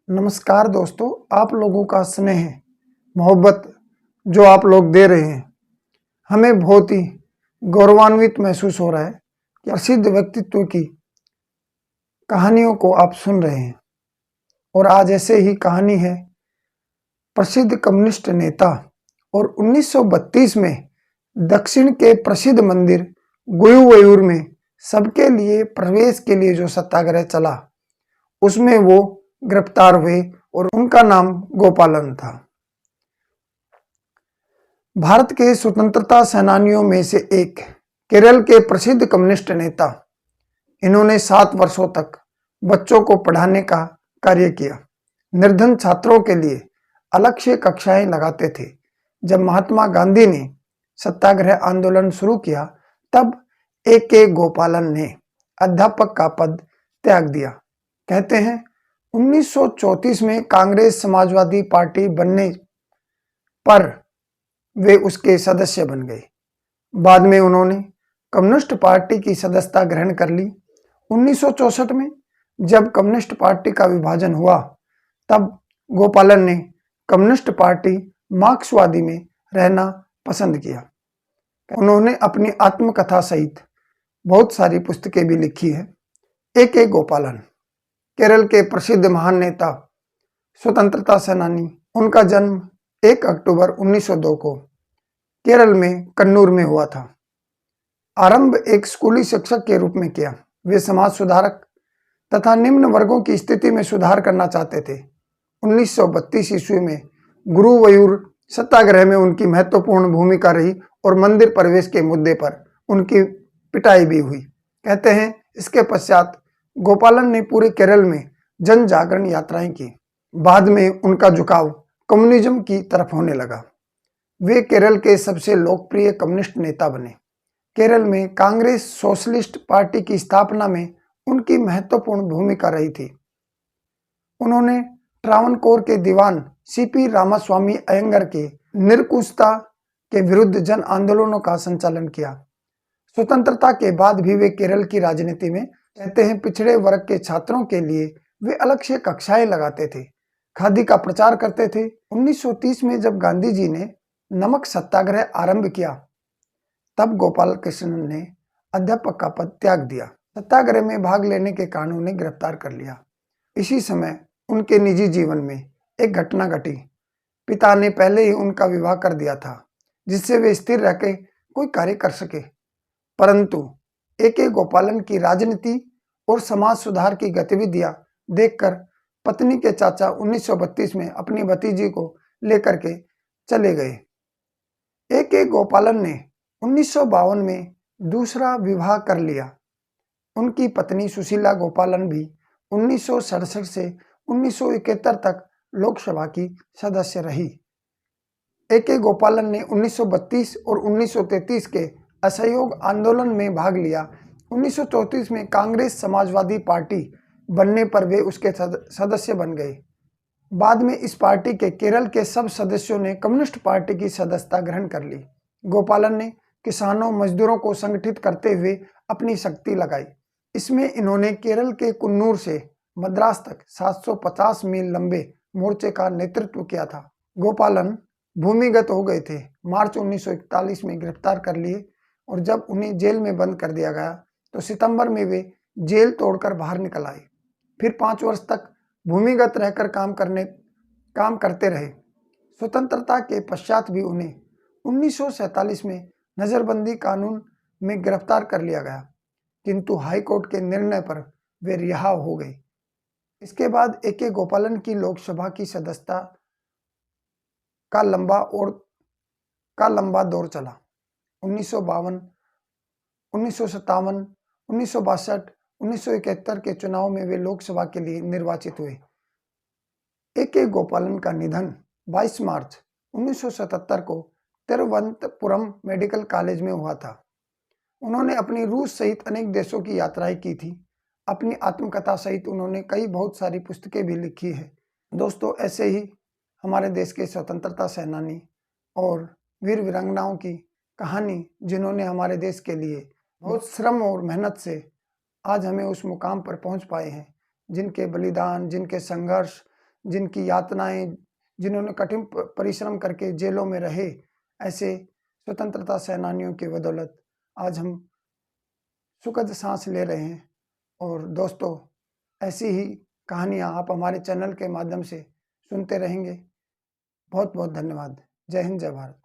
नमस्कार दोस्तों, आप लोगों का स्नेह, मोहब्बत जो आप लोग दे रहे हैं, हमें बहुत ही गौरवान्वित महसूस हो रहा है कि प्रसिद्ध व्यक्तित्व की कहानियों को आप सुन रहे हैं। और आज ऐसे ही कहानी है प्रसिद्ध कम्युनिस्ट नेता और 1932 में दक्षिण के प्रसिद्ध मंदिर गुरुवायूर में सबके लिए प्रवेश के लिए जो सत्याग्रह चला, उसमें वो गिरफ्तार हुए और उनका नाम गोपालन था। भारत के स्वतंत्रता सेनानियों में से एक, केरल के प्रसिद्ध कम्युनिस्ट नेता। इन्होंने 7 वर्षों तक बच्चों को पढ़ाने का कार्य किया। निर्धन छात्रों के लिए अलग से कक्षाएं लगाते थे। जब महात्मा गांधी ने सत्याग्रह आंदोलन शुरू किया, तब ए.के. गोपालन ने अध्यापक का पद त्याग दिया। कहते हैं 1934 में कांग्रेस समाजवादी पार्टी बनने पर वे उसके सदस्य बन गए। बाद में उन्होंने कम्युनिस्ट पार्टी की सदस्यता ग्रहण कर ली। 1964 में जब कम्युनिस्ट पार्टी का विभाजन हुआ, तब गोपालन ने कम्युनिस्ट पार्टी मार्क्सवादी में रहना पसंद किया। उन्होंने अपनी आत्मकथा सहित बहुत सारी पुस्तकें भी लिखी है। ए.के. गोपालन केरल के प्रसिद्ध महान नेता, स्वतंत्रता सेनानी। उनका जन्म 1 अक्टूबर 1902 को केरल में कन्नूर में हुआ था। आरंभ एक स्कूली शिक्षक के रूप में किया। वे समाज सुधारक तथा निम्न वर्गों की स्थिति में सुधार करना चाहते थे। 1932 ईस्वी में गुरुवायूर सत्याग्रह में उनकी महत्वपूर्ण भूमिका रही और मंदिर प्रवेश के मुद्दे पर उनकी पिटाई भी हुई। कहते हैं इसके पश्चात गोपालन ने पूरे केरल में जन जागरण यात्राएं की। बाद में उनका झुकाव कम्युनिज्म की तरफ होने लगा। वे केरल के सबसे लोकप्रिय कम्युनिस्ट नेता बने। केरल में कांग्रेस सोशलिस्ट पार्टी की स्थापना में उनकी महत्वपूर्ण भूमिका रही थी। उन्होंने ट्रावनकोर के दीवान सी.पी. रामास्वामी अयंगर के निरंकुशता के विरुद्ध जन आंदोलनों का संचालन किया। स्वतंत्रता के बाद भी वे केरल की राजनीति में, कहते हैं, पिछड़े वर्ग के छात्रों के लिए वे अलग से कक्षाएं लगाते थे, खादी का प्रचार करते थे। 1930 में जब गांधी जी ने नमक सत्याग्रह आरंभ किया, तब गोपाल कृष्णन ने अध्यापक का पद त्याग दिया। सत्याग्रह में भाग लेने के कारण उन्हें गिरफ्तार कर लिया। इसी समय उनके निजी जीवन में एक घटना घटी। पिता ने पहले ही उनका विवाह कर दिया था, जिससे वे स्थिर रहकर कोई कार्य कर सके। परंतु ए.के. गोपालन की राजनीति और समाज सुधार की गतिविधियां देखकर पत्नी के चाचा 1932 में अपनी भतीजी को लेकर के चले गए। ए.के. गोपालन ने 1952 में दूसरा विवाह कर लिया। उनकी पत्नी सुशीला गोपालन भी 1967 से 1971 तक लोकसभा की सदस्य रही। ए.के. गोपालन ने 1932 और 1933 के असहयोग आंदोलन में भाग लिया। 1934 में कांग्रेस समाजवादी पार्टी बनने पर वे उसके सदस्य बन गए। बाद में इस पार्टी के केरल के सब सदस्यों ने कम्युनिस्ट पार्टी की सदस्यता ग्रहण कर ली। गोपालन ने किसानों मजदूरों को संगठित करते हुए अपनी शक्ति लगाई। इसमें इन्होंने केरल के कुन्नूर से मद्रास तक 750 मील लंबे मोर्चे का नेतृत्व किया था। गोपालन भूमिगत हो गए थे। मार्च 1941 में गिरफ्तार कर लिए और जब उन्हें जेल में बंद कर दिया गया, तो सितंबर में वे जेल तोड़कर बाहर निकल आए। फिर 5 वर्ष तक भूमिगत रहकर काम करते रहे। स्वतंत्रता के पश्चात भी उन्हें 1947 में नजरबंदी कानून में गिरफ्तार कर लिया गया, किंतु हाईकोर्ट के निर्णय पर वे रिहा हो गए। इसके बाद ए.के. गोपालन की लोकसभा की सदस्यता का लंबा दौर चला। 1952, 1957, 1962, 1971 के चुनाव में वे लोकसभा के लिए निर्वाचित हुए। ए.के. गोपालन का निधन 22 मार्च 1977 को तिरुवनंतपुरम मेडिकल कॉलेज में हुआ था। उन्होंने अपनी रूस सहित अनेक देशों की यात्राएं की थी। अपनी आत्मकथा सहित उन्होंने बहुत सारी पुस्तकें भी लिखी है। दोस्तों, ऐसे ही हमारे देश के स्वतंत्रता सेनानी और वीर वीरांगनाओं की कहानी, जिन्होंने हमारे देश के लिए बहुत श्रम और मेहनत से आज हमें उस मुकाम पर पहुंच पाए हैं, जिनके बलिदान, जिनके संघर्ष, जिनकी यातनाएं, जिन्होंने कठिन परिश्रम करके जेलों में रहे, ऐसे स्वतंत्रता सेनानियों की बदौलत आज हम सुखद सांस ले रहे हैं। और दोस्तों, ऐसी ही कहानियां आप हमारे चैनल के माध्यम से सुनते रहेंगे। बहुत बहुत धन्यवाद। जय हिंद, जय भारत।